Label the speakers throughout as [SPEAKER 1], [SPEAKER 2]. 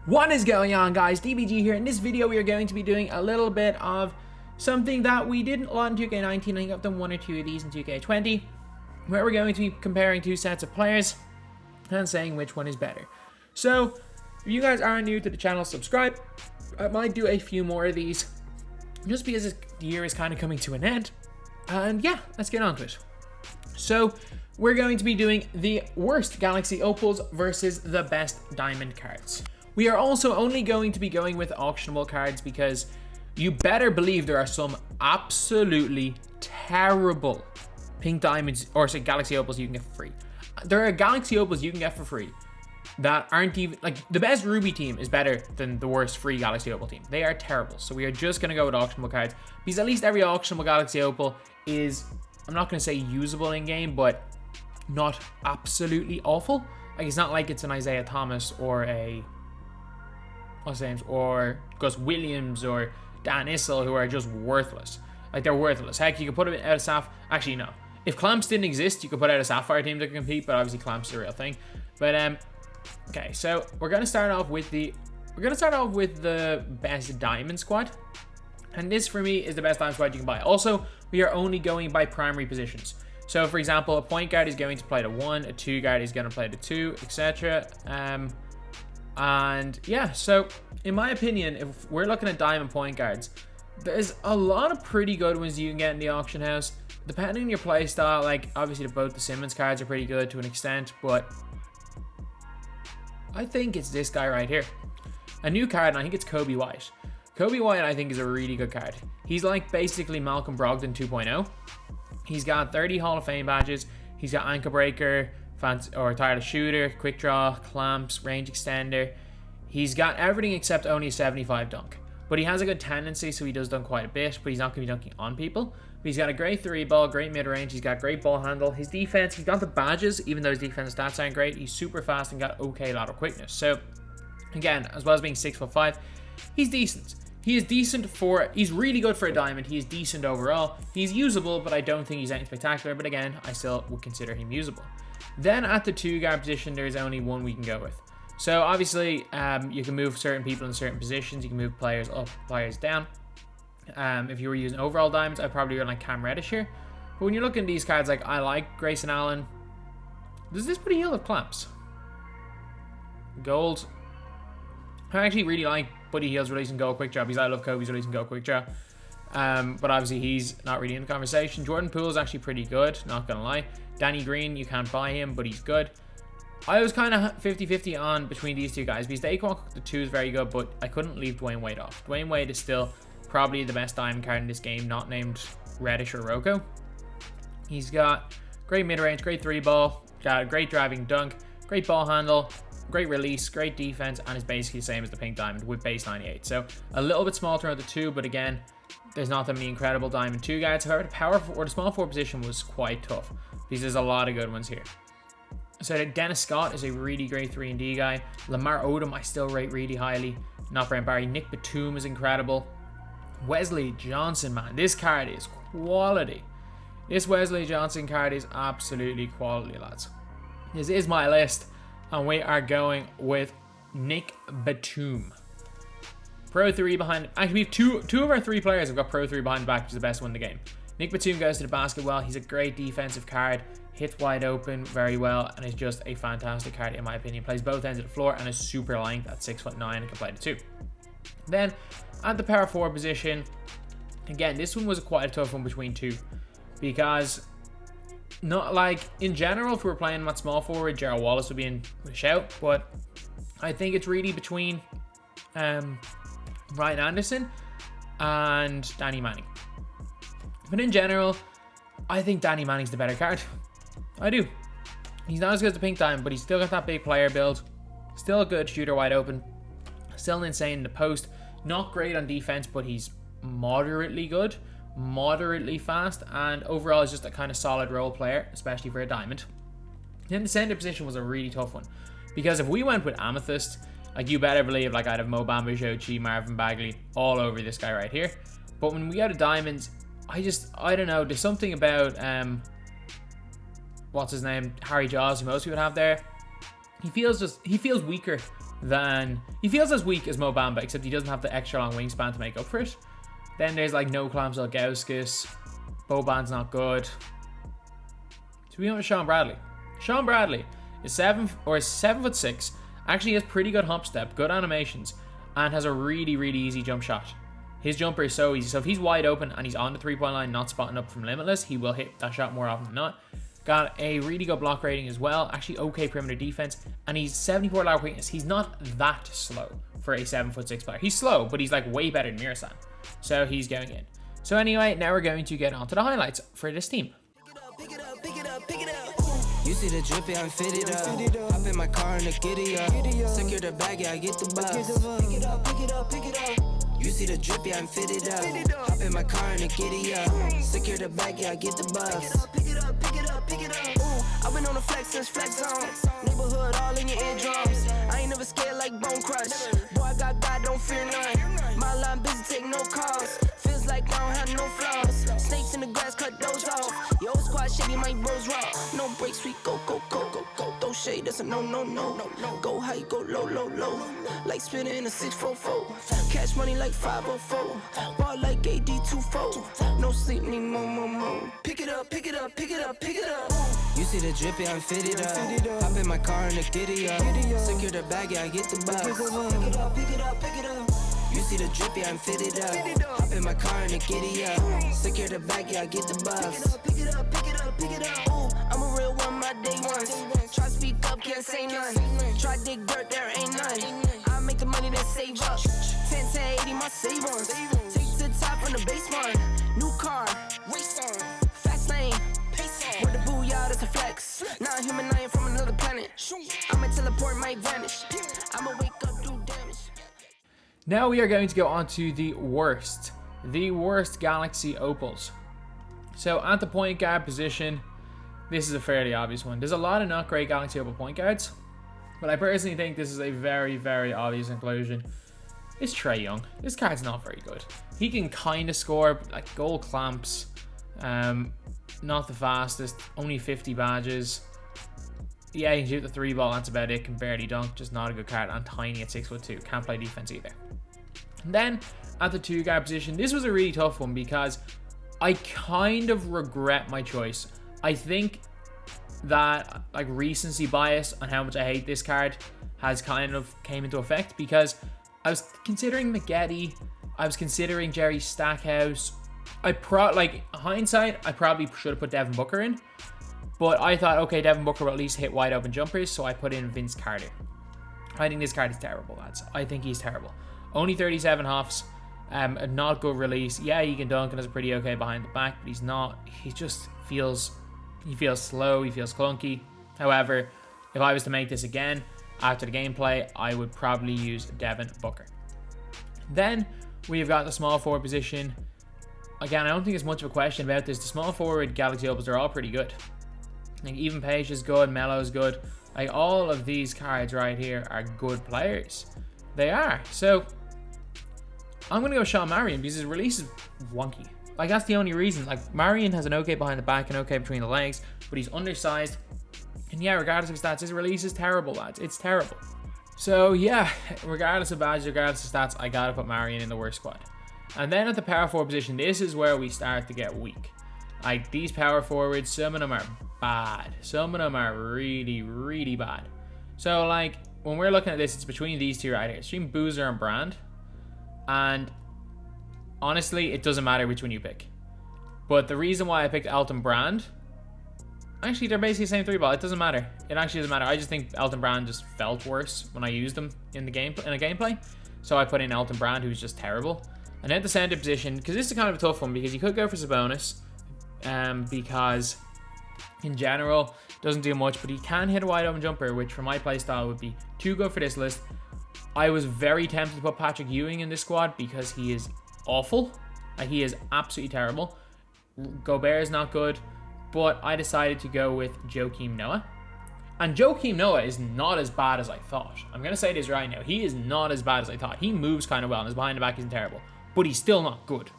[SPEAKER 1] What is going on, guys? DBG here. In this video, we are going to be doing a little bit of something that we didn't a lot in 2K19. I think I've done one or two of these in 2K20, where we're going to be comparing two sets of players and saying which one is better. So, if you guys are new to the channel, subscribe. I might do a few more of these, just because this year is kind of coming to an end. And yeah, let's get on to it. So, we're going to be doing the worst Galaxy Opals versus the best Diamond cards. We are also only going to be going with auctionable cards because you better believe there are some absolutely terrible pink diamonds, or say Galaxy Opals you can get for free. There are Galaxy Opals you can get for free that aren't even, like, the best Ruby team is better than the worst free Galaxy Opal team. They are terrible. So we are just going to go with auctionable cards because at least every auctionable Galaxy Opal is, I'm not going to say usable in game, but not absolutely awful. Like, it's not like it's an Isaiah Thomas or a what's names or Gus Williams or Dan Issel, who are just worthless. Like, they're worthless. Heck, you could put them out of Sapphire. Actually, no. If Clamps didn't exist, you could put out a Sapphire team that can compete, but obviously Clamps is a real thing. But okay, so we're gonna start off with the best Diamond squad. And this for me is the best Diamond squad you can buy. Also, we are only going by primary positions. So for example, a point guard is going to play the 1, a 2 guard is going to play the 2, etc. And yeah, so in my opinion, if we're looking at diamond point guards, there's a lot of pretty good ones you can get in the auction house. Depending on your play style, like obviously both the Simmons cards are pretty good to an extent, but I think it's this guy right here. A new card, and I think it's Kobe White. Kobe White, I think, is a really good card. He's like basically Malcolm Brogdon 2.0. He's got 30 Hall of Fame badges. He's got Ankle Breaker, tireless shooter, quick draw, clamps, range extender. He's got everything except only a 75 dunk. But he has a good tendency, so he does dunk quite a bit, but he's not going to be dunking on people. But he's got a great 3-ball, great mid-range, he's got great ball handle. His defense, he's got the badges, even though his defense stats aren't great. He's super fast and got okay lateral quickness. So, again, as well as being 6'5", he's decent. He is decent for, he's really good for a diamond. He is decent overall. He's usable, but I don't think he's anything spectacular. But again, I still would consider him usable. Then at the 2 guard position, there's only one we can go with. So obviously, you can move certain people in certain positions. You can move players up, players down. If you were using overall diamonds, I'd probably run like Cam Reddish here. But when you're looking at these cards, like I like Grayson Allen. Does this put a heal of clamps? Gold. I actually really like Buddy Hield's releasing gold quick draw because I love Kobe's releasing gold quick draw. But obviously he's not really in the conversation. Jordan Poole's actually pretty good, not gonna lie. Danny Green, you can't buy him, but he's good. I was kind of 50-50 on between these two guys because the Aquan Cook, the 2 is very good, but I couldn't leave Dwayne Wade off. Dwayne Wade is still probably the best diamond card in this game, not named Reddish or Rocco. He's got great mid-range, great 3-ball, got a great driving dunk, great ball handle, great release, great defense, and is basically the same as the pink diamond with base 98. So a little bit smaller at the 2, but again, there's not that many incredible diamond 2 guys. However, the power or the small 4 position was quite tough because there's a lot of good ones here. So Dennis Scott is a really great 3-and-D guy. Lamar Odom I still rate really highly. Not Brent Barry. Nick Batum is incredible. Wesley Johnson, man, this card is quality. This Wesley Johnson card is absolutely quality, lads. This is my list, and we are going with Nick Batum. Pro 3 behind. Actually, we have two of our 3 players have got Pro 3 behind the back, which is the best one in the game. Nick Batum goes to the basket well. He's a great defensive card. Hits wide open very well, and is just a fantastic card in my opinion. Plays both ends of the floor and is super length at 6'9" and can play the 2. Then at the power 4 position, again, this one was quite a tough one between 2 because not like in general, if we were playing at small forward, Gerald Wallace would be in with a shout, but I think it's really between Ryan Anderson and Danny Manning. But in general, I think Danny Manning's the better card. I do. He's not as good as the pink diamond, but he's still got that big player build. Still a good shooter wide open. Still insane in the post. Not great on defense, but he's moderately good, moderately fast, and overall is just a kind of solid role player, especially for a diamond. Then the center position was a really tough one because if we went with Amethyst, like you better believe, like I'd have Mo Bamba, Jochi, Marvin Bagley all over this guy right here. But when we go to diamonds, I don't know. There's something about what's his name, Harry Giles, who most people have there. He feels weaker then he feels as weak as Mo Bamba, except he doesn't have the extra long wingspan to make up for it. Then there's like No Clams Ilgauskas. Boban's not good. So we went with Sean Bradley. Sean Bradley is 7'6", actually has pretty good hop step, good animations, and has a really, really easy jump shot. His jumper is so easy. So if he's wide open and he's on the 3-point line, not spotting up from Limitless, he will hit that shot more often than not. Got a really good block rating as well. Actually, okay perimeter defense. And he's 74 lateral quickness. He's not that slow for a 7'6" player. He's slow, but he's like way better than Mirasan. So he's going in. So anyway, now we're going to get on to the highlights for this team.
[SPEAKER 2] You see the drippy, I'm fitted up. Hop in my car and the giddy up. Secure the bag, yeah, I get the bus. Pick it up, pick it up, pick it up. You see the drippy, I'm fitted up. Hop in my car and the giddy up. Secure the bag, yeah, I get the bus. Pick it up, pick it up, pick it up. Ooh, I've been on the flex since flex zone. Neighborhood all in your eardrums. I ain't never scared like Bone Crush. Boy, I got God, don't fear none. My line busy, take no calls. Feels like I don't have no flaws. Snakes in the grass, cut those off. Yo, squad shady, my bros raw. No breaks, we go, go, go, go, go. Throw shade, that's a no, no, no, no, no. Go high, go low, low, low. Like spinning in a 644. Cash money like 504. Ball like AD24. No sleep, need more, more, more. Pick it up, pick it up, pick it up, pick it up. You see the drippy, I'm fitted up. Hop in my car and the giddy up. Secure the bag, yeah, I get the bus. Pick it up, pick it up, pick it up. You see the drippy, I'm fitted up. Hop in my car and the giddy up. Secure the bag, yeah, I get the bus. Pick it up, pick it up, pick it up. Ooh, I'm a real one, my day ones. Try to speak up, can't say none. Try dig dirt, there ain't none. I make the money that save up. 10 to 80, my save ons. Take to the top from the baseline. New car, race on. Fast lane, pace on. With the booyah, that's a flex. Not a human, I am from another planet. I'ma teleport, might vanish. I'ma wake up, do damage.
[SPEAKER 1] Now we are going to go on to the worst Galaxy Opals. So at the point guard position, this is a fairly obvious one. There's a lot of not great Galaxy Opal point guards, but I personally think this is a very, very obvious inclusion. It's Trae Young. This card's not very good. He can kind of score, like goal clamps, not the fastest, only 50 badges. Yeah, he can shoot the 3-ball, that's about it. Can barely dunk, just not a good card. And tiny at 6'2". Can't play defense either. And then at the 2-guard position, this was a really tough one because I kind of regret my choice. I think that like recency bias on how much I hate this card has kind of came into effect because I was considering McGetty, I was considering Jerry Stackhouse. Hindsight, I probably should have put Devin Booker in. But I thought, okay, Devin Booker will at least hit wide open jumpers, so I put in Vince Carter. I think this card is terrible, lads. I think he's terrible. Only 37 hops, a not good release. Yeah, he can dunk and is pretty okay behind the back, but he's not. He just feels slow, he feels clunky. However, if I was to make this again after the gameplay, I would probably use Devin Booker. Then we've got the small forward position. Again, I don't think there's much of a question about this. The small forward Galaxy Opals are all pretty good. Like even Page is good, Melo is good. Like all of these cards right here are good players. They are. So I'm gonna go Sean Marion because his release is wonky. Like that's the only reason. Like Marion has an okay behind the back and okay between the legs, but he's undersized. And yeah, regardless of his stats, his release is terrible, lads. It's terrible. So yeah, regardless of badges, regardless of stats, I gotta put Marion in the worst squad. And then at the power forward position, this is where we start to get weak. Like these power forwards, some of them are bad. Some of them are really, really bad. So like when we're looking at this, it's between these two right here. It's between Boozer and Brand. And honestly, it doesn't matter which one you pick. But the reason why I picked Elton Brand, actually they're basically the same 3-ball. It doesn't matter. It actually doesn't matter. I just think Elton Brand just felt worse when I used them in the game in a gameplay. So I put in Elton Brand, who's just terrible. And at the center position, because this is kind of a tough one, because you could go for Sabonis, because in general doesn't do much, but he can hit a wide open jumper, which for my playstyle would be too good for this list. I was very tempted to put Patrick Ewing in this squad because he is awful. Like he is absolutely terrible. Gobert is not good, but I decided to go with Joakim Noah. And Joakim Noah is not as bad as I thought. I'm going to say this right now. He is not as bad as I thought. He moves kind of well, and his behind the back isn't terrible. But he's still not good.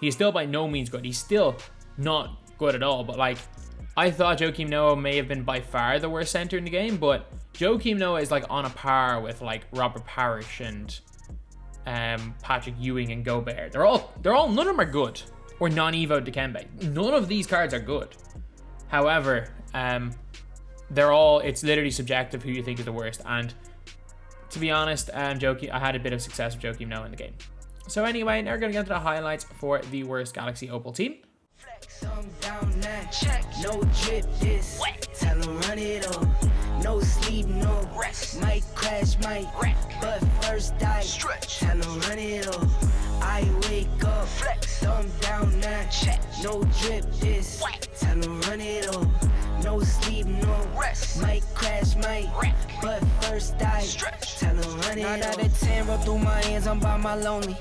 [SPEAKER 1] He is still by no means good. He's still not good at all. But like, I thought Joakim Noah may have been by far the worst center in the game, but Joakim Noah is like on a par with like Robert Parrish and Patrick Ewing and Gobert. They're all none of them are good. Or non-Evo Dikembe. None of these cards are good. However, it's literally subjective who you think is the worst. And to be honest, I had a bit of success with Joakim Noah in the game. So anyway, now we're going to get into the highlights for the worst Galaxy Opal team.
[SPEAKER 2] No drip, this tell him run it on. No sleep, no rest. Might crash, might wreck. But first I stretch. Tell him run it on. I wake up, flex. Thumb down, now check. No drip, this tell him run it on. No sleep, no rest. Might crash, might wreck. But first I stretch. Tell him run it on. 9 out of 10 roll through my hands, I'm by my lonely.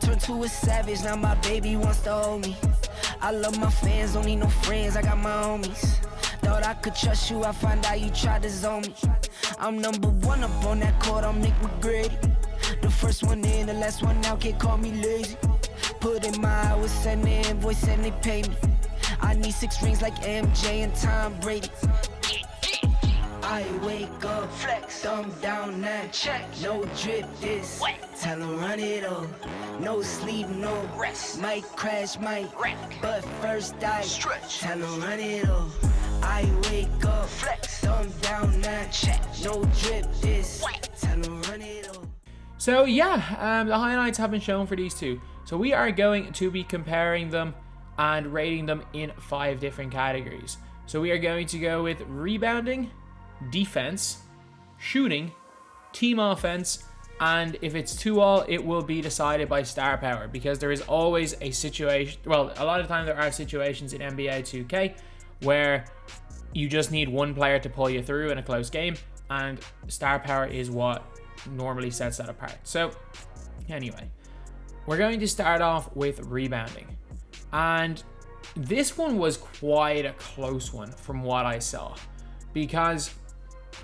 [SPEAKER 2] Turn to a savage, now my baby wants to hold me. I love my fans, don't need no friends, I got my homies. Thought I could trust you, I find out you tried to zone me. I'm number 1 up on that court, I'm Nick McGrady. The first one in, the last one out, can't call me lazy. Put in my hours, send the invoice and they pay me. I need 6 rings like MJ and Tom Brady. I wake up, flex, thumb down, now check. No drip, this tell him run it on. No sleep, no rest. Might crash, might wreck. But first I stretch. Tell him run it on. I wake up, flex, thumb down, now check. No drip, this tell him run it on.
[SPEAKER 1] So yeah, the highlights have been shown for these two. So we are going to be comparing them and rating them in 5 different categories. So we are going to go with rebounding, defense, shooting, team offense, and if it's 2-all, it will be decided by star power, because there is always a situation, well, a lot of times there are situations in NBA 2K where you just need one player to pull you through in a close game, and star power is what normally sets that apart. So anyway, we're going to start off with rebounding, and this one was quite a close one from what I saw, because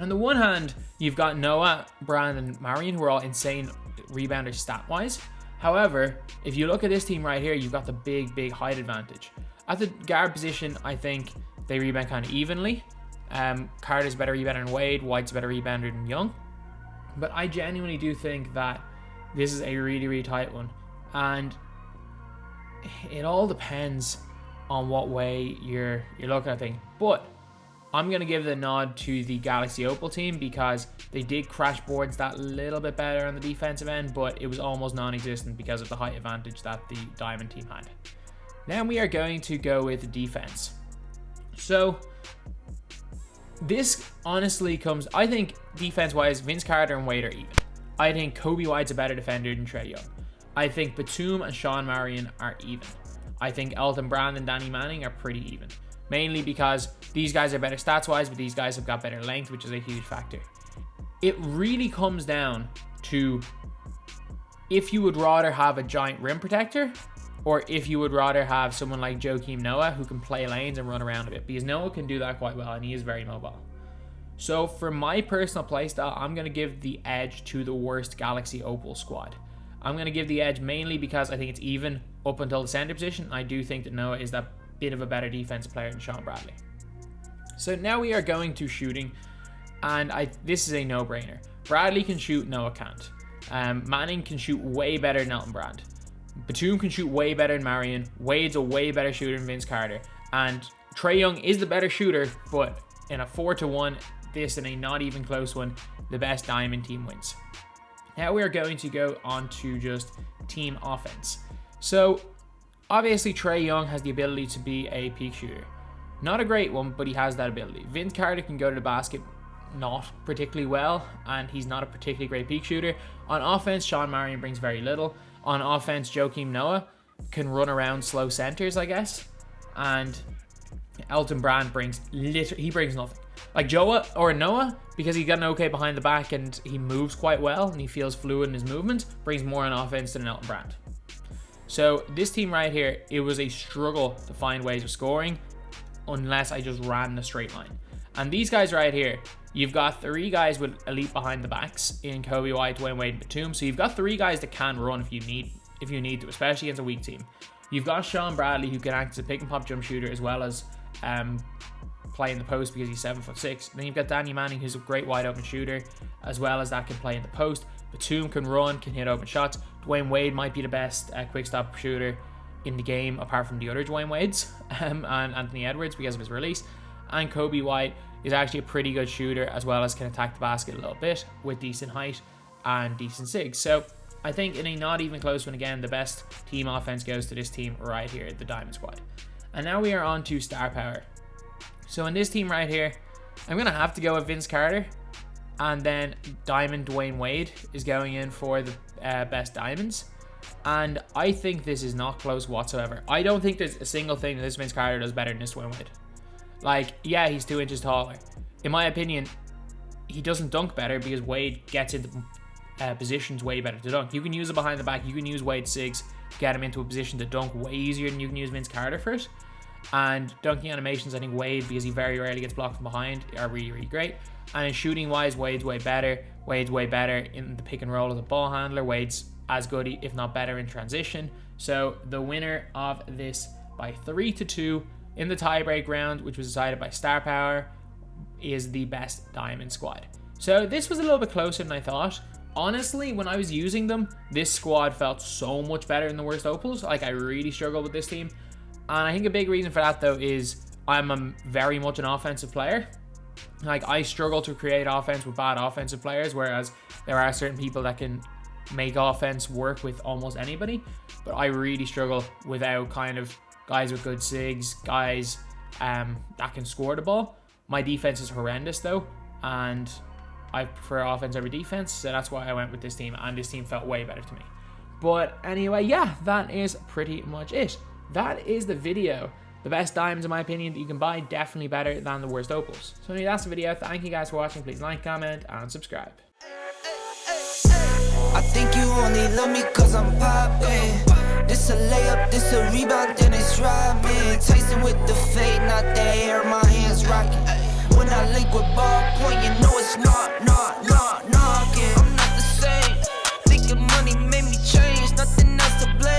[SPEAKER 1] on the one hand, you've got Noah, Brandon, Marion, who are all insane rebounders stat-wise. However, if you look at this team right here, you've got the big height advantage. At the guard position, I think they rebound kind of evenly. Carter's a better rebounder than Wade, White's a better rebounder than Young. But I genuinely do think that this is a really tight one. And it all depends on what way you're looking at things. But I'm going to give the nod to the Galaxy Opal team because they did crash boards that little bit better on the defensive end, but it was almost non-existent because of the height advantage that the Diamond team had. Now we are going to go with defense. So this honestly comes, I think defense-wise, Vince Carter and Wade are even. I think Kobe White's a better defender than Trae Young. I think Batum and Sean Marion are even. I think Elton Brand and Danny Manning are pretty even. Mainly because these guys are better stats-wise, but these guys have got better length, which is a huge factor. It really comes down to if you would rather have a giant rim protector or if you would rather have someone like Joakim Noah who can play lanes and run around a bit, because Noah can do that quite well and he is very mobile. So for my personal playstyle, I'm going to give the edge to the worst Galaxy Opal squad. I'm going to give the edge mainly because I think it's even up until the center position. I do think that Noah is that bit of a better defensive player than Sean Bradley. So now we are going to shooting, and this is a no-brainer. Bradley can shoot, Noah can't. Manning can shoot way better than Elton Brand. Batum can shoot way better than Marion. Wade's a way better shooter than Vince Carter. And Trae Young is the better shooter, but in a 4-1, this in a not even close one, the best Diamond team wins. Now we are going to go on to just team offense. So obviously, Trae Young has the ability to be a peak shooter. Not a great one, but he has that ability. Vince Carter can go to the basket not particularly well, and he's not a particularly great peak shooter. On offense, Sean Marion brings very little. On offense, Joakim Noah can run around slow centers, I guess. And Elton Brand brings nothing. Like Noah, because he got an okay behind the back and he moves quite well and he feels fluid in his movement, brings more on offense than Elton Brand. So this team right here, it was a struggle to find ways of scoring unless I just ran in a straight line. And these guys right here, you've got 3 guys with elite behind the backs in Kobe White, Dwayne Wade, and Batum. So you've got 3 guys that can run if you need to, especially against a weak team. You've got Sean Bradley, who can act as a pick and pop jump shooter, as well as play in the post because he's 7'6". Then you've got Danny Manning, who's a great wide open shooter, as well as that can play in the post. Batum can run, can hit open shots. Dwayne Wade might be the best quick stop shooter in the game, apart from the other Dwayne Wades and Anthony Edwards because of his release. And Kobe White is actually a pretty good shooter, as well as can attack the basket a little bit with decent height and decent sigs. So I think in a not even close one, again, the best team offense goes to this team right here, the Diamond Squad. And now we are on to star power. So in this team right here, I'm going to have to go with Vince Carter. And then Diamond Dwayne Wade is going in for the best diamonds. And I think this is not close whatsoever. I don't think there's a single thing that this Vince Carter does better than this Dwayne Wade. Like, yeah, he's 2 inches taller. In my opinion, he doesn't dunk better because Wade gets into positions way better to dunk. You can use it behind the back. You can use Wade Sigs to get him into a position to dunk way easier than you can use Vince Carter for it. And dunking animations, I think Wade, because he very rarely gets blocked from behind, are really, really great. And in shooting wise, Wade's way better. Wade's way better in the pick and roll as a ball handler. Wade's as good, if not better, in transition. So the winner of this by 3-2 in the tiebreak round, which was decided by star power, is the best diamond squad. So this was a little bit closer than I thought. Honestly, when I was using them, this squad felt so much better than the worst opals. Like, I really struggled with this team. And I think a big reason for that, though, is I'm very much an offensive player. Like, I struggle to create offense with bad offensive players, whereas there are certain people that can make offense work with almost anybody. But I really struggle without kind of guys with good sigs, guys that can score the ball. My defense is horrendous, though, and I prefer offense over defense, so that's why I went with this team, and this team felt way better to me. But anyway, yeah, that is pretty much it. That is the video. The best diamonds, in my opinion, that you can buy, definitely better than the worst opals. So anyway, that's the video. Thank you guys for watching. Please like, comment, and subscribe.
[SPEAKER 2] I think you only love me cause I'm poppin'. This a layup, this a rebound, then it's robbing. Tyson with the fade, not the hair, my hand.